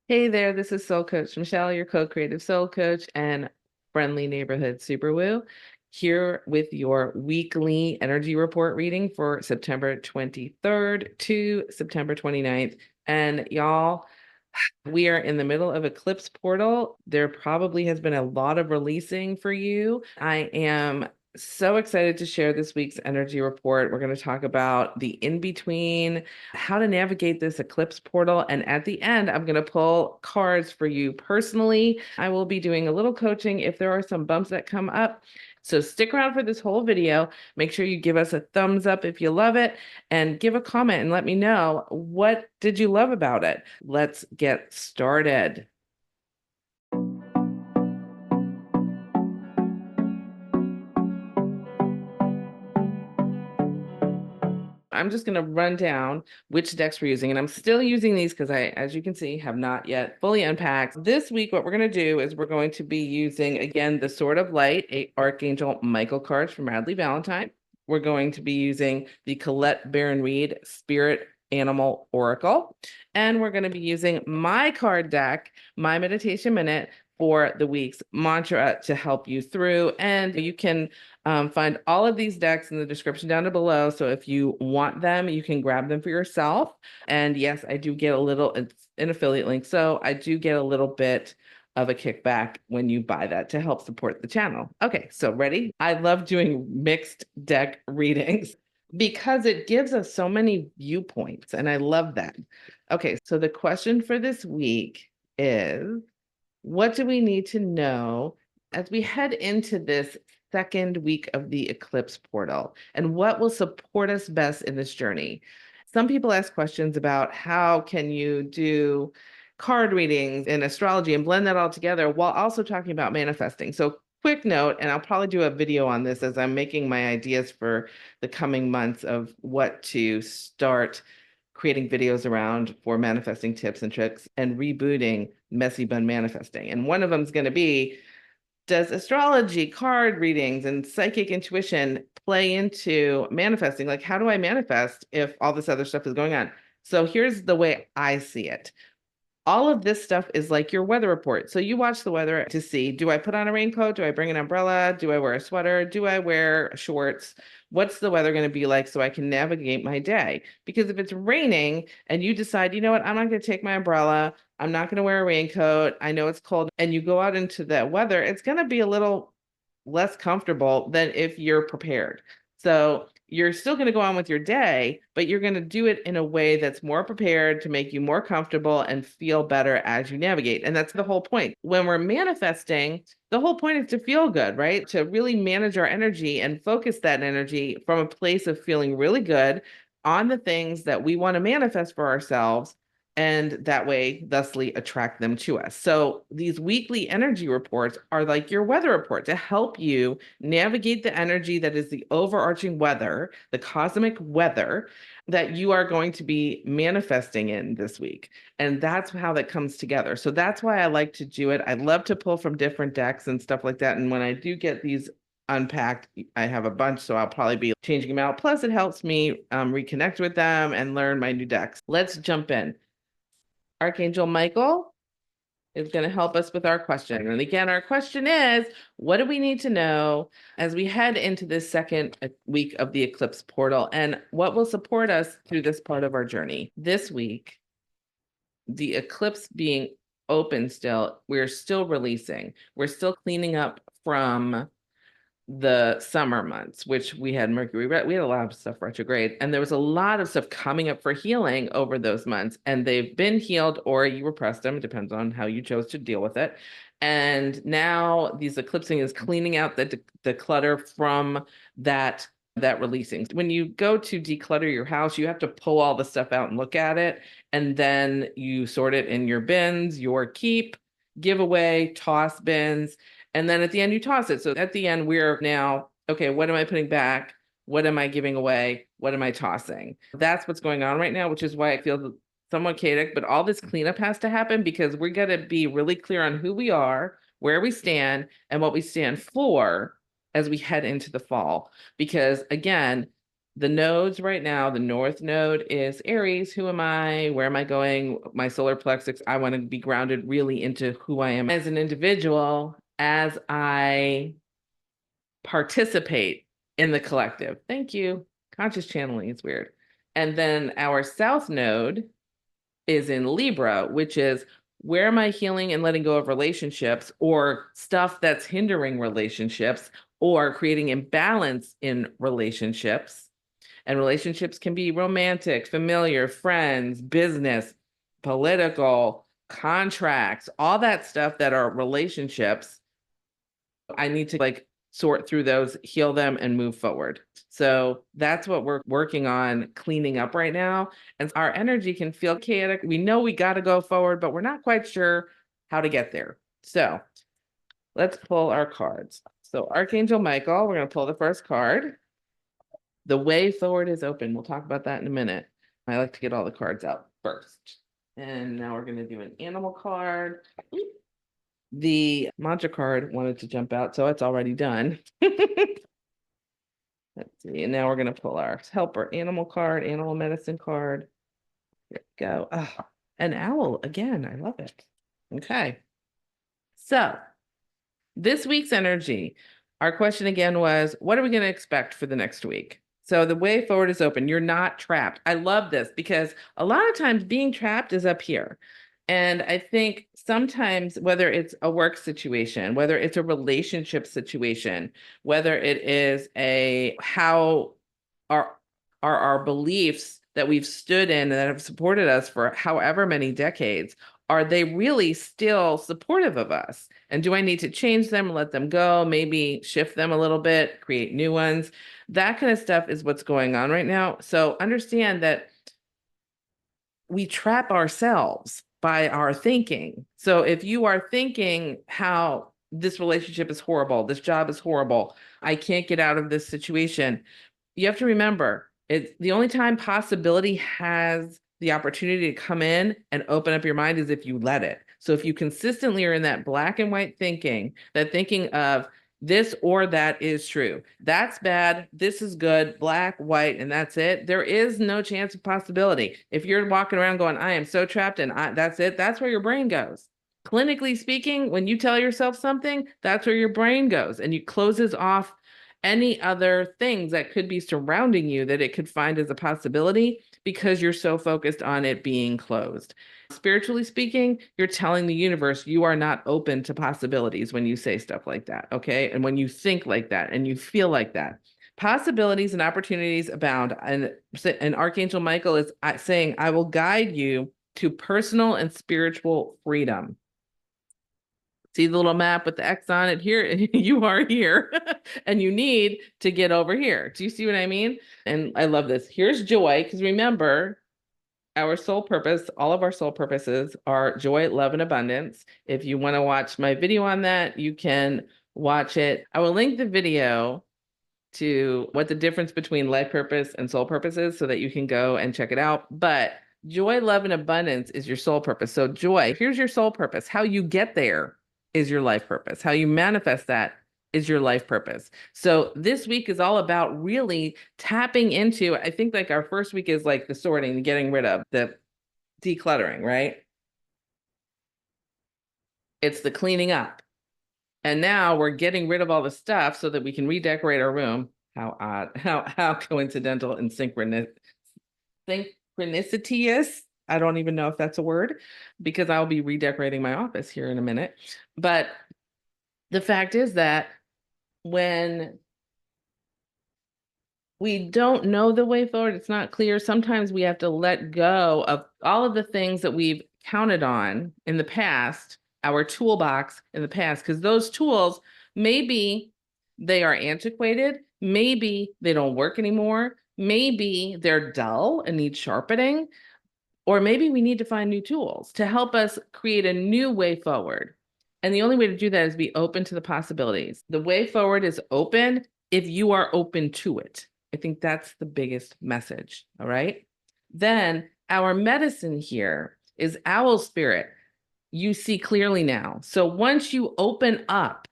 Hey there, this is Soul Coach Michele, your co-creative soul coach and friendly neighborhood superwoo, here with your weekly energy report reading for September 23rd to September 29th. And y'all, we are in the middle of eclipse portal. There probably has been a lot of releasing for you. I am so excited to share this week's energy report. We're going to talk about the in between, how to navigate this eclipse portal. And at the end, I'm going to pull cards for you personally. I will be doing a little coaching if there are some bumps that come up. So stick around for this whole video. Make sure you give us a thumbs up if you love it and give a comment and let me know, what did you love about it? Let's get started. I'm just going to run down which decks we're using. And I'm still using these because I, as you can see, have not yet fully unpacked. This week, what we're going to do is we're going to be using, again, the Sword of Light, Archangel Michael cards from Raleigh, Valentine. We're going to be using the Colette Baron-Reid Spirit Animal Oracle. And we're going to be using my card deck, My Meditation Minute, for the week's mantra to help you through. And you can find all of these decks in the description down below. So if you want them, you can grab them for yourself. And yes, I do get a little, it's an affiliate link. So I do get a little bit of a kickback when you buy that to help support the channel. Okay, so ready? I love doing mixed deck readings because it gives us so many viewpoints, and I love that. Okay, so the question for this week is, what do we need to know as we head into this second week of the eclipse portal, and what will support us best in this journey? Some people ask questions about how can you do card readings and astrology and blend that all together while also talking about manifesting. So quick note, and I'll probably do a video on this as I'm making my ideas for the coming months of what to start creating videos around for manifesting tips and tricks and rebooting Messy Bun Manifesting. And one of them is going to be, does astrology, card readings, and psychic intuition play into manifesting? Like, how do I manifest if all this other stuff is going on? So here's the way I see it. All of this stuff is like your weather report. So you watch the weather to see, do I put on a raincoat? Do I bring an umbrella? Do I wear a sweater? Do I wear shorts? What's the weather going to be like so I can navigate my day? Because if it's raining and you decide, you know what, I'm not going to take my umbrella, I'm not going to wear a raincoat, I know it's cold, and you go out into that weather, it's going to be a little less comfortable than if you're prepared. So you're still going to go on with your day, but you're going to do it in a way that's more prepared to make you more comfortable and feel better as you navigate. And that's the whole point. When we're manifesting, the whole point is to feel good, right? To really manage our energy and focus that energy from a place of feeling really good on the things that we want to manifest for ourselves, and that way thusly attract them to us. So these weekly energy reports are like your weather report to help you navigate the energy that is the overarching weather, the cosmic weather that you are going to be manifesting in this week. And that's how that comes together. So that's why I like to do it. I love to pull from different decks and stuff like that. And when I do get these unpacked, I have a bunch, so I'll probably be changing them out. Plus, it helps me reconnect with them and learn my new decks. Let's jump in. Archangel Michael is going to help us with our question. And again, our question is, what do we need to know as we head into this second week of the eclipse portal, and what will support us through this part of our journey? This week, the eclipse being open still, we're still releasing. We're still cleaning up from the summer months, which we had Mercury, we had a lot of stuff retrograde, and there was a lot of stuff coming up for healing over those months, and they've been healed or you repressed them. It depends on how you chose to deal with it. And now these eclipsing is cleaning out the clutter from that releasing. When you go to declutter your house, you have to pull all the stuff out and look at it, and then you sort it in your bins, your keep, giveaway, toss bins. And then at the end, you toss it. So at the end, we're now, okay, what am I putting back? What am I giving away? What am I tossing? That's what's going on right now, which is why I feel somewhat chaotic. But all this cleanup has to happen because we're going to be really clear on who we are, where we stand, and what we stand for as we head into the fall. Because again, The nodes right now, the north node is Aries. Who am I? Where am I going? My solar plexus, I want to be grounded really into who I am as an individual as I participate in the collective. Thank you. Conscious channeling is weird. And then our south node is in Libra, which is where am I healing and letting go of relationships or stuff that's hindering relationships or creating imbalance in relationships. And relationships can be romantic, familiar, friends, business, political, contracts, all that stuff that are relationships. I need to like sort through those, heal them, and move forward. So that's what we're working on cleaning up right now. And our energy can feel chaotic. We know we got to go forward, but we're not quite sure how to get there. So let's pull our cards. So Archangel Michael, we're going to pull the first card. The way forward is open. We'll talk about that in a minute. I like to get all the cards out first. And now we're going to do an animal card. The mantra card wanted to jump out, so it's already done. Let's see. And now we're going to pull our helper animal card, animal medicine card. Here we go. Oh, an owl again. I love it. Okay. So this week's energy, our question again was, what are we going to expect for the next week? So the way forward is open. You're not trapped. I love this because a lot of times being trapped is up here. And I think sometimes, whether it's a work situation, whether it's a relationship situation, whether it is how are our beliefs that we've stood in and that have supported us for however many decades, are they really still supportive of us? And do I need to change them, let them go, maybe shift them a little bit, create new ones? That kind of stuff is what's going on right now. So understand that we trap ourselves by our thinking. So if you are thinking how this relationship is horrible, this job is horrible, I can't get out of this situation, you have to remember, it's the only time possibility has the opportunity to come in and open up your mind is if you let it. So if you consistently are in that black and white thinking, that thinking of this or that is true, that's bad, this is good, black, white, and that's it, there is no chance of possibility. If you're walking around going, I am so trapped and that's it, that's where your brain goes. Clinically speaking, when you tell yourself something, that's where your brain goes and you closes off any other things that could be surrounding you that it could find as a possibility because you're so focused on it being closed. Spiritually speaking, you're telling the universe you are not open to possibilities when you say stuff like that, okay? And when you think like that and you feel like that. Possibilities and opportunities abound. And Archangel Michael is saying, I will guide you to personal and spiritual freedom. See the little map with the X on it here? You are here and you need to get over here. Do you see what I mean? And I love this. Here's joy, because remember, our soul purpose, all of our soul purposes are joy, love, and abundance. If you want to watch my video on that, you can watch it. I will link the video to what the difference between life purpose and soul purpose is so that you can go and check it out. But joy, love, and abundance is your soul purpose. So joy, here's your soul purpose. How you get there is your life purpose. How you manifest that is your life purpose. So this week is all about really tapping into, I think like our first week is like the sorting, the getting rid of, the decluttering, right? It's the cleaning up. And now we're getting rid of all the stuff so that we can redecorate our room. How odd, how coincidental and synchronicity. I don't even know if that's a word because I'll be redecorating my office here in a minute. But the fact is that when we don't know the way forward, it's not clear. Sometimes we have to let go of all of the things that we've counted on in the past, our toolbox in the past, because those tools, maybe they are antiquated, maybe they don't work anymore, maybe they're dull and need sharpening. Or maybe we need to find new tools to help us create a new way forward. And the only way to do that is be open to the possibilities. The way forward is open if you are open to it. I think that's the biggest message. All right. Then our medicine here is owl spirit. You see clearly now. So once you open up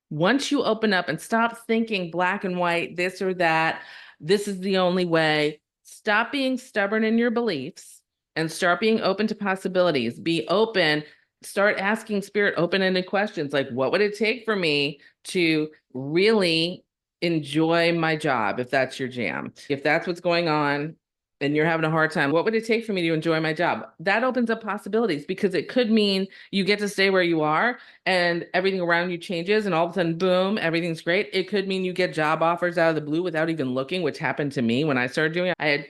and stop thinking black and white, this or that, This is the only way. Stop being stubborn in your beliefs and start being open to possibilities. Be open. Start asking spirit open-ended questions like, what would it take for me to really enjoy my job if that's your jam? If that's what's going on and you're having a hard time, what would it take for me to enjoy my job? That opens up possibilities because it could mean you get to stay where you are and everything around you changes and all of a sudden, boom, everything's great. It could mean you get job offers out of the blue without even looking, which happened to me when I started doing it. I had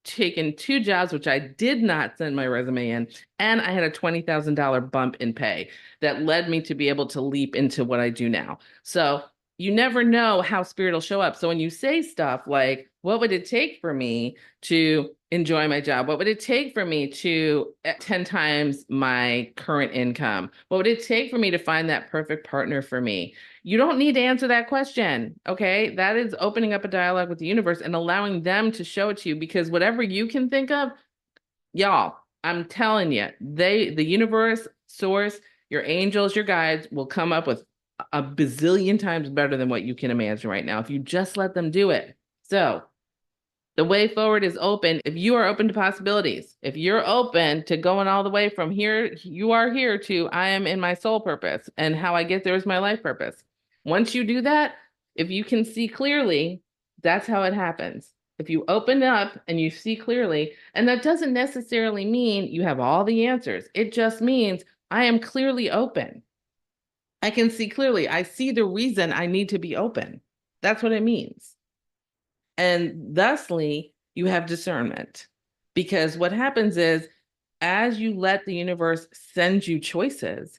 taken 2 jobs, which I did not send my resume in, and I had a $20,000 bump in pay that led me to be able to leap into what I do now. So you never know how spirit will show up. So when you say stuff like, what would it take for me to enjoy my job? What would it take for me to 10 times my current income? What would it take for me to find that perfect partner for me? You don't need to answer that question. Okay. That is opening up a dialogue with the universe and allowing them to show it to you, because whatever you can think of, y'all, I'm telling you, the universe, source, your angels, your guides will come up with a bazillion times better than what you can imagine right now if you just let them do it. So the way forward is open. If you are open to possibilities, if you're open to going all the way from here, you are here to I am in my soul purpose and how I get there is my life purpose. Once you do that, if you can see clearly, that's how it happens. If you open up and you see clearly, and that doesn't necessarily mean you have all the answers. It just means I am clearly open. I can see clearly. I see the reason I need to be open. That's what it means. And thusly, you have discernment. Because what happens is, as you let the universe send you choices,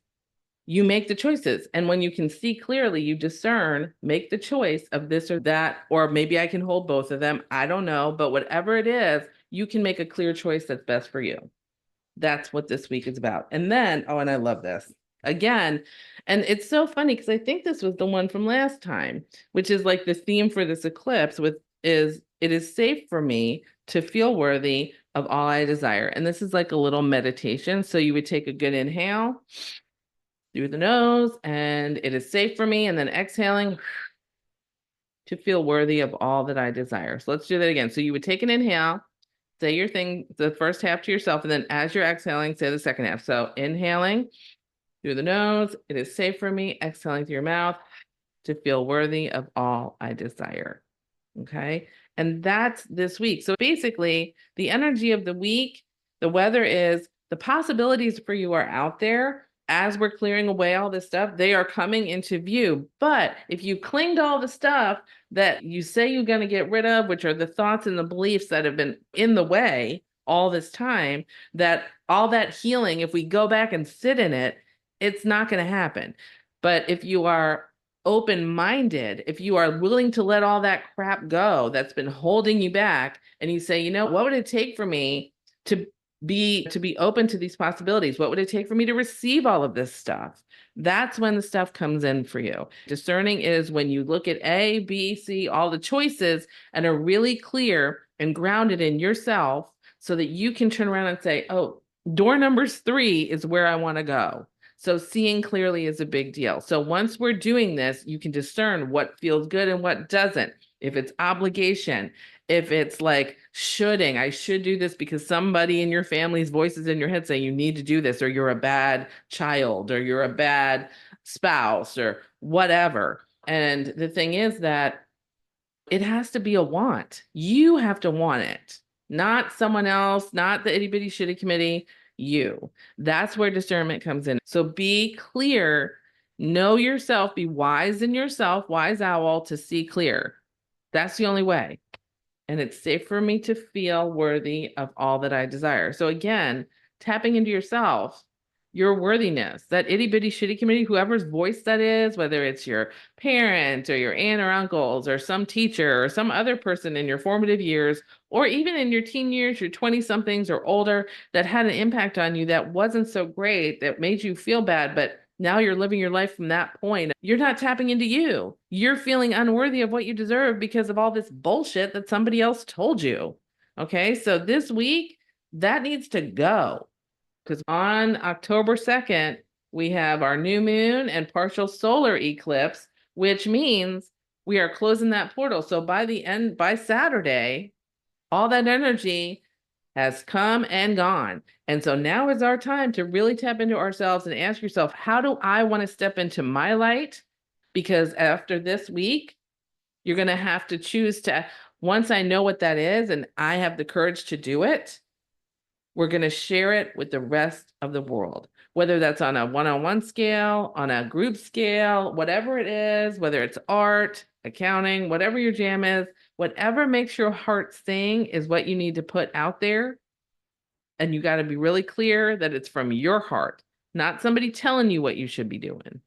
you make the choices. And when you can see clearly, you discern, make the choice of this or that, or maybe I can hold both of them. I don't know. But whatever it is, you can make a clear choice that's best for you. That's what this week is about. And then, oh, and I love this. Again, and it's so funny because I think this was the one from last time, which is like the theme for this eclipse with is it is safe for me to feel worthy of all I desire. And this is like a little meditation. So you would take a good inhale through the nose, and it is safe for me. And then exhaling to feel worthy of all that I desire. So let's do that again. So you would take an inhale, say your thing, the first half to yourself, and then as you're exhaling, say the second half. So inhaling through the nose, it is safe for me. Exhaling through your mouth to feel worthy of all I desire. Okay. And that's this week. So basically, the energy of the week, the weather is the possibilities for you are out there. As we're clearing away all this stuff, they are coming into view. But if you cling to all the stuff that you say you're going to get rid of, which are the thoughts and the beliefs that have been in the way all this time, that all that healing, if we go back and sit in it, it's not going to happen. But if you are open-minded, if you are willing to let all that crap go that's been holding you back, and you say, you know, what would it take for me to be open to these possibilities? What would it take for me to receive all of this stuff? That's when the stuff comes in for you. Discerning is when you look at A, B, C, all the choices, and are really clear and grounded in yourself so that you can turn around and say, oh, door number 3 is where I want to go. So seeing clearly is a big deal. So once we're doing this, you can discern what feels good and what doesn't. If it's obligation, if it's like shoulding, I should do this because somebody in your family's voices in your head say you need to do this, or you're a bad child, or you're a bad spouse, or whatever. And the thing is that it has to be a want. You have to want it, not someone else, not the itty bitty shitty committee. You. That's where discernment comes in. So be clear, know yourself, be wise in yourself, wise owl, to see clear. That's the only way. And it's safe for me to feel worthy of all that I desire. So again, tapping into yourself, your worthiness, that itty bitty shitty committee, whoever's voice that is, whether it's your parent or your aunt or uncles or some teacher or some other person in your formative years, or even in your teen years, your 20 somethings or older, that had an impact on you that wasn't so great, that made you feel bad, but now you're living your life from that point. You're not tapping into you. You're feeling unworthy of what you deserve because of all this bullshit that somebody else told you. Okay. So this week, that needs to go. Because on October 2nd, we have our new moon and partial solar eclipse, which means we are closing that portal. So by Saturday, all that energy has come and gone. And so now is our time to really tap into ourselves and ask yourself, how do I want to step into my light? Because after this week, you're going to have to choose to, once I know what that is and I have the courage to do it, we're going to share it with the rest of the world, whether that's on a one-on-one scale, on a group scale, whatever it is, whether it's art, accounting, whatever your jam is, whatever makes your heart sing is what you need to put out there. And you got to be really clear that it's from your heart, not somebody telling you what you should be doing.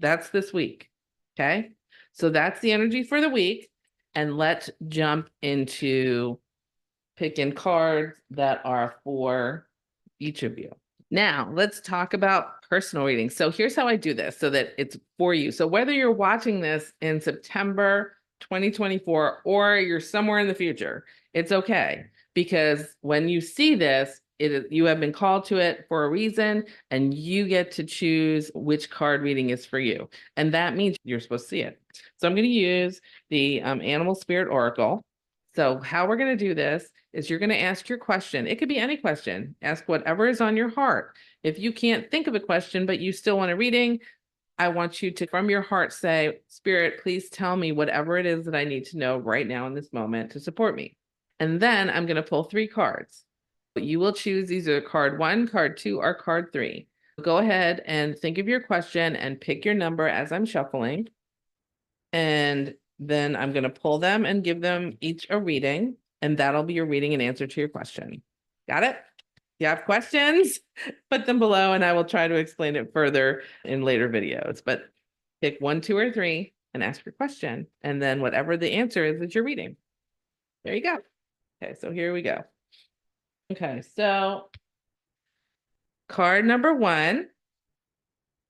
That's this week. Okay. So that's the energy for the week. And let's jump into picking cards that are for each of you. Now, let's talk about personal readings. So here's how I do this so that it's for you. So whether you're watching this in September 2024 or you're somewhere in the future, it's okay. Because when you see this, you have been called to it for a reason, and you get to choose which card reading is for you. And that means you're supposed to see it. So I'm going to use the Animal Spirit Oracle. So how we're going to do this is you're going to ask your question. It could be any question. Ask whatever is on your heart. If you can't think of a question, but you still want a reading, I want you to, from your heart, say, Spirit, please tell me whatever it is that I need to know right now in this moment to support me. And then I'm going to pull 3 cards. You will choose either card 1, card 2, or card 3. Go ahead and think of your question and pick your number as I'm shuffling. And then I'm going to pull them and give them each a reading, and that'll be your reading and answer to your question. Got it? If you have questions, put them below and I will try to explain it further in later videos. But pick 1, 2, or 3 and ask your question. And then whatever the answer is, it's your reading. There you go. Okay, so here we go. Okay, so card number 1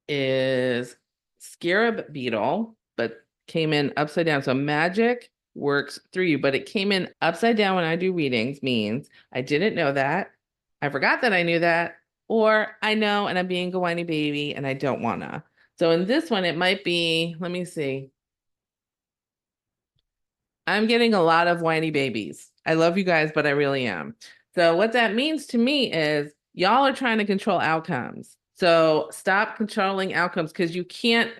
is Scarab Beetle, but came in upside down. So magic works through you, but it came in upside down when I do readings means I didn't know that. I forgot that I knew that, or I know and I'm being a whiny baby and I don't wanna. So in this one, it might be, let me see. I'm getting a lot of whiny babies. I love you guys, but I really am. So what that means to me is y'all are trying to control outcomes. So stop controlling outcomes, because you can't,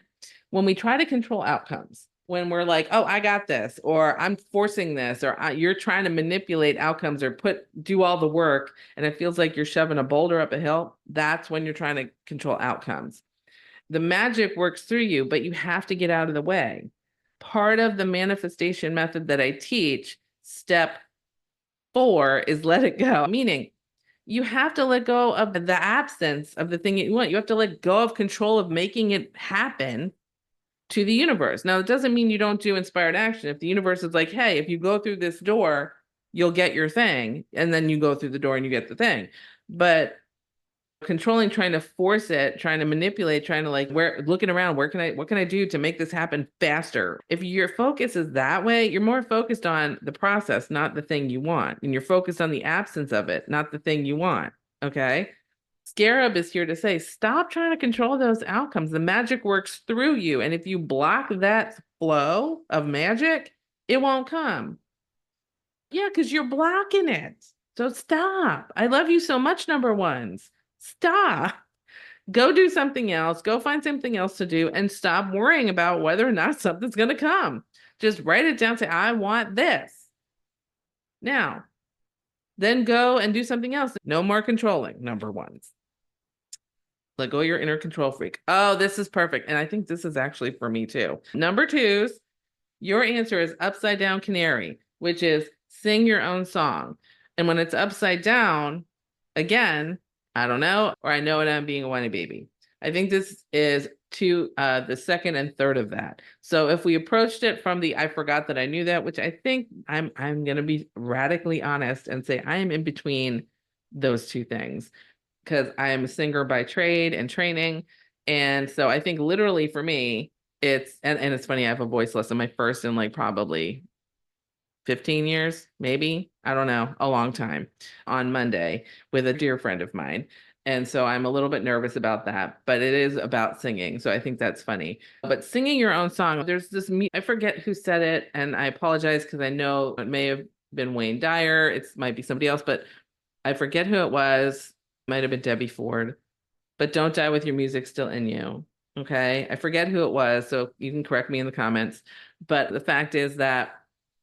when we try to control outcomes, when we're like, oh, I got this, or I'm forcing this, or you're trying to manipulate outcomes or do all the work, and it feels like you're shoving a boulder up a hill, that's when you're trying to control outcomes. The magic works through you, but you have to get out of the way. Part of the manifestation method that I teach, step 4, is let it go, meaning you have to let go of the absence of the thing that you want. You have to let go of control of making it happen to the universe. Now, it doesn't mean you don't do inspired action. If the universe is like, hey, if you go through this door, you'll get your thing, and then you go through the door and you get the thing. But controlling, trying to force it, trying to manipulate, trying to looking around, what can I do to make this happen faster? If your focus is that way, you're more focused on the process, not the thing you want. And you're focused on the absence of it, not the thing you want. Okay. Scarab is here to say, stop trying to control those outcomes. The magic works through you. And if you block that flow of magic, it won't come. Yeah, because you're blocking it. So stop. I love you so much, number ones. Stop. Go do something else. Go find something else to do and stop worrying about whether or not something's going to come. Just write it down. Say, I want this. Now, then go and do something else. No more controlling, number ones. Let go of your inner control freak. Oh, this is perfect. And I think this is actually for me too. Number 2's, your answer is upside down canary, which is sing your own song. And when it's upside down, again, I don't know, or I know it, I'm being a whiny baby. I think this is to the second and third of that. So if we approached it from the I forgot that I knew that, which I think I'm going to be radically honest and say I am in between those two things, because I am a singer by trade and training. And so I think literally for me, it's, and it's funny, I have a voice lesson, my first in like probably 15 years, maybe, I don't know, a long time, on Monday with a dear friend of mine. And so I'm a little bit nervous about that, but it is about singing. So I think that's funny. But singing your own song, there's this, I forget who said it, and I apologize because I know it may have been Wayne Dyer. It might be somebody else, but I forget who it was. It might have been Debbie Ford. But don't die with your music still in you. Okay. I forget who it was, so you can correct me in the comments. But the fact is that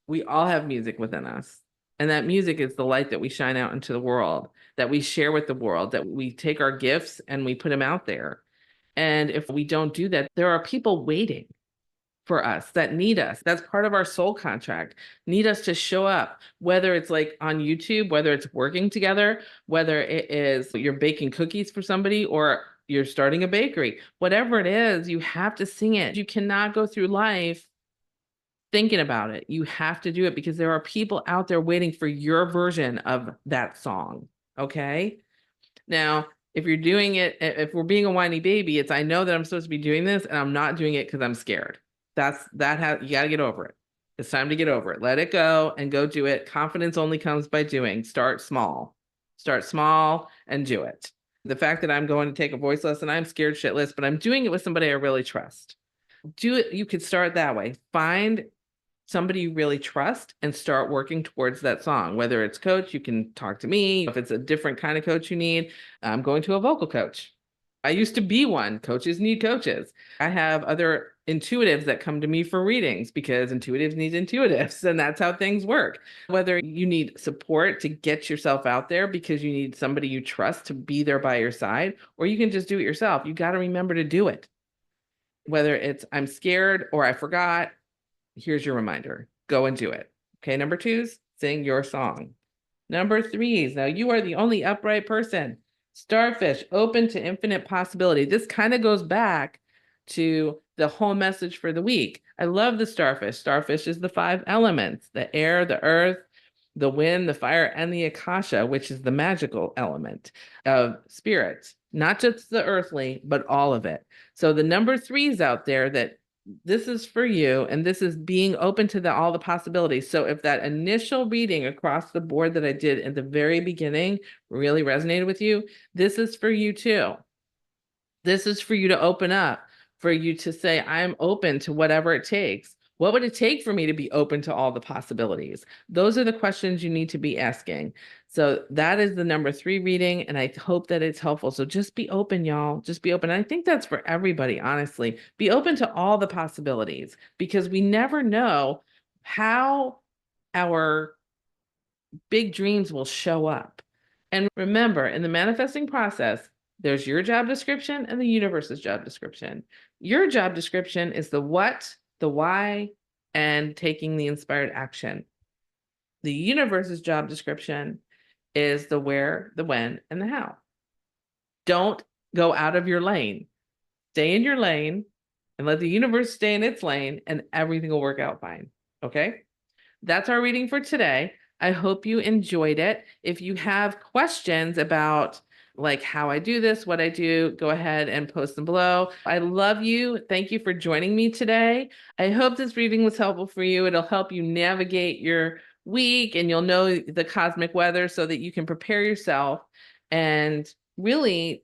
we all have music within us. And that music is the light that we shine out into the world, that we share with the world, that we take our gifts and we put them out there. And if we don't do that, there are people waiting for us that need us. That's part of our soul contract. Need us to show up, whether it's like on YouTube, whether it's working together, whether it is you're baking cookies for somebody or you're starting a bakery, whatever it is, you have to sing it. You cannot go through life thinking about it. You have to do it because there are people out there waiting for your version of that song. Okay. Now, if you're doing it, if we're being a whiny baby, it's I know that I'm supposed to be doing this and I'm not doing it because I'm scared. You got to get over it. It's time to get over it. Let it go and go do it. Confidence only comes by doing. Start small and do it. The fact that I'm going to take a voice lesson, I'm scared shitless, but I'm doing it with somebody I really trust. Do it. You could start that way. Find somebody you really trust and start working towards that song. Whether it's coach, you can talk to me. If it's a different kind of coach you need, I'm going to a vocal coach. I used to be one. Coaches need coaches. I have other intuitives that come to me for readings because intuitives need intuitives, and that's how things work. Whether you need support to get yourself out there because you need somebody you trust to be there by your side, or you can just do it yourself. You got to remember to do it. Whether it's I'm scared or I forgot, here's your reminder. Go and do it. Okay, number 2's sing your song. Number 3's, now you are the only upright person. Starfish, open to infinite possibility. This kind of goes back to the whole message for the week. I love the starfish. Starfish is the 5 elements: the air, the earth, the wind, the fire, and the akasha, which is the magical element of spirit. Not just the earthly, but all of it. So the number 3's out there, that this is for you, and this is being open to all the possibilities. So if that initial reading across the board that I did at the very beginning really resonated with you, this is for you too. This is for you to open up, for you to say, I'm open to whatever it takes. What would it take for me to be open to all the possibilities? Those are the questions you need to be asking. So that is the number 3 reading, and I hope that it's helpful. So just be open, y'all. Just be open. And I think that's for everybody, honestly. Be open to all the possibilities because we never know how our big dreams will show up. And remember, in the manifesting process, there's your job description and the universe's job description. Your job description is the what, the why, and taking the inspired action. The universe's job description is the where, the when, and the how. Don't go out of your lane. Stay in your lane and let the universe stay in its lane, and everything will work out fine. Okay? That's our reading for today. I hope you enjoyed it. If you have questions about like how I do this, what I do, go ahead and post them below. I love you. Thank you for joining me today. I hope this reading was helpful for you. It'll help you navigate your week, and you'll know the cosmic weather so that you can prepare yourself and really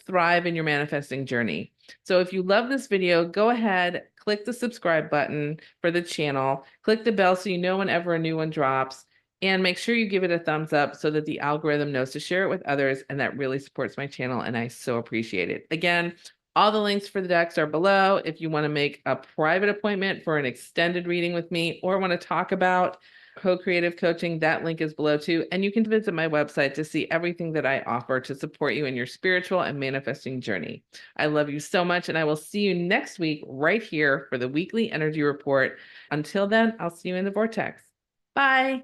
thrive in your manifesting journey. So if you love this video, go ahead, click the subscribe button for the channel, click the bell so you know whenever a new one drops, and make sure you give it a thumbs up so that the algorithm knows to share it with others, and that really supports my channel, and I so appreciate it. Again, all the links for the decks are below. If you want to make a private appointment for an extended reading with me or want to talk about co-creative coaching, that link is below too. And you can visit my website to see everything that I offer to support you in your spiritual and manifesting journey. I love you so much, and I will see you next week right here for the weekly energy report. Until then, I'll see you in the vortex. Bye.